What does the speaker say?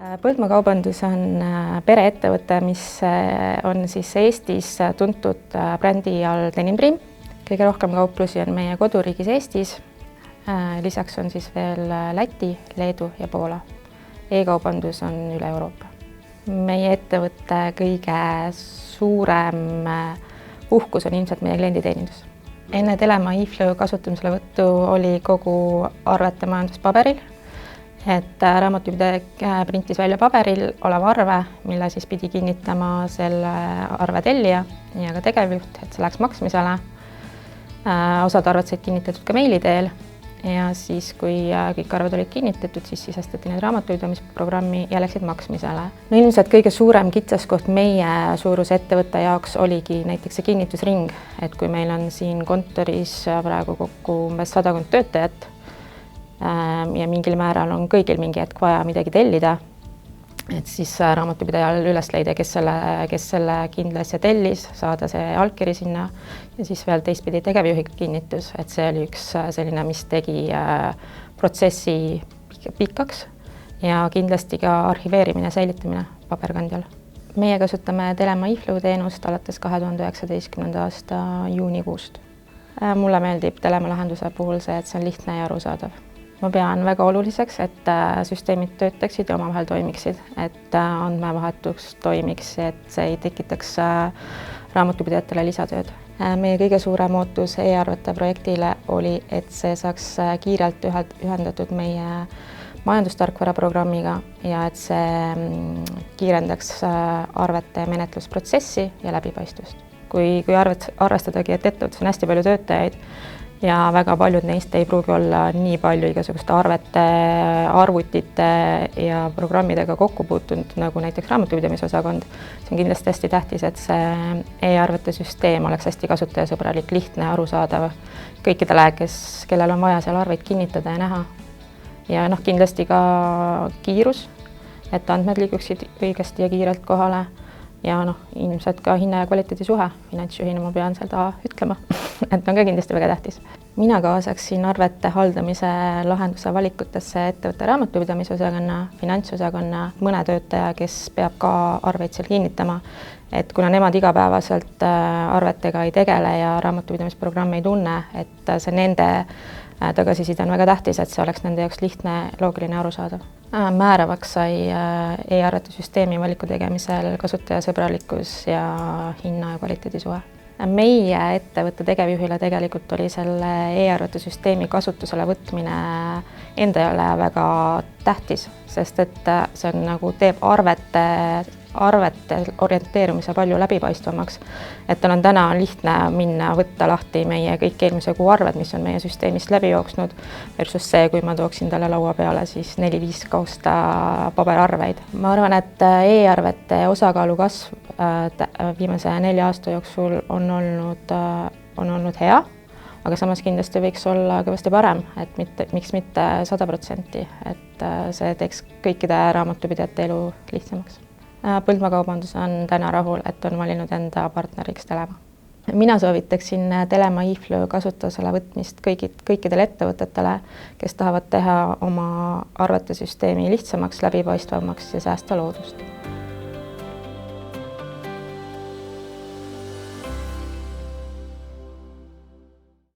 Põldmaa Kaubandus on pereettevõte, mis on siis Eestis tuntud brändi all Denim Prim. Kõige rohkem kauplusi on meie koduriigis Eestis. Lisaks on siis veel Läti, Leedu ja Poola. E-kaubandus on üle Euroopa. Meie ettevõtte kõige suurem uhkus on ilmselt meie klienditeenindus. Enne Telema eFlow kasutamiselevõttu oli kogu arvete majandus paberil. Raamatupidaja printis välja paberil oleva arve, mille siis pidi kinnitama selle arve tellija ja ka tegevjuht, et see läheks maksmisele. Osad arved said kinnitatud ka meili teel ja siis, kui kõik arved olid kinnitatud, siis sisestati need raamatupidamisprogrammi ja läksid maksmisele. No ilmselt kõige suurem kitsaskoht meie suuruse ettevõtte jaoks oligi näiteks see kinnitusring, et kui meil on siin kontoris praegu kokku umbes 100 töötajat, ja mingil määral on kõigil mingi hetk vaja midagi tellida, et siis raamatupidajal üles leida, kes selle kindla asja tellis, saada see allkiri sinna ja siis veel teistpidi tegevjuhi kinnitus, et see oli üks selline, mis tegi protsessi pikaks ja kindlasti ka arhiveerimine ja säilitamine paberkandjal. Meie kasutame Telema eFlow teenust alates 2019. aasta juunikuust. Mulle meeldib Telema lahenduse puhul see, et see on lihtne ja arusaadav. Ma pean väga oluliseks, et süsteemid töötaksid ja omavahel toimiksid, et andmevahetus toimiks, et see ei tekitaks raamatupidajatele lisatööd. Meie kõige suurem ootus e-arvete projektile oli, et see saaks kiirelt ühendatud meie majandustarkvara programmiga ja et see kiirendaks arvete menetlusprotsessi ja läbipaistvust. Kui arvestadagi, et ettevõttes on hästi palju töötajaid, ja väga paljud neist ei pruugi olla nii palju igasuguste arvete, arvutite ja programmidega kokku puutunud, nagu näiteks raamatupidamisosakond. See on kindlasti hästi tähtis, et see e-arvete süsteem oleks hästi kasutajasõbralik, lihtne, arusaadav kõikidele, kellel on vaja seal arveid kinnitada ja näha. Ja kindlasti ka kiirus, et andmed liiguksid õigesti ja kiirelt kohale. Ja ilmselt ka hinna ja kvaliteedi suhe. Finantsjuhina ma pean seda ütlema, et on ka kindlasti väga tähtis. Mina kaasaksin arvete haldamise lahenduse valikutesse ettevõtte raamatupidamisosakonna, finantsosakonna, mõne töötaja, kes peab ka arveid seal kinnitama. Et kuna nemad igapäevaselt arvetega ei tegele ja raamatupidamisprogrammi ei tunne, et see nende tagasiside on väga tähtis, et see oleks nende jaoks lihtne, loogiline ja arusaadav. Määravaks sai e-arvete süsteemi valiku tegemisel kasutajasõbralikkus ja hinna ja kvaliteedi suhe. Meie ettevõtte tegevjuhile tegelikult oli selle e-arvete süsteemi kasutusele võtmine endale väga tähtis, sest et see on teeb arvete orienteerumise palju läbipaistvamaks, et tal on täna lihtne minna, võtta lahti meie kõik eelmise kuu arved, mis on meie süsteemist läbi jooksnud, versus see, kui ma tooksin talle laua peale siis 4-5 kausta paberarveid. Ma arvan, et e-arvete osakaalu kasv viimase 4 aasta jooksul on olnud hea, aga samas kindlasti võiks olla kõvasti parem, et miks mitte 100%, et see teeks kõikide raamatupidajate elu lihtsamaks. Põldmaa Kaubandus on täna rahul, et on valinud enda partneriks Telema. Mina soovitaksin Telema eFlow kasutusele võtmist kõikidele ettevõtetele, kes tahavad teha oma arvete süsteemi lihtsamaks, läbipaistvamaks ja säästa loodust.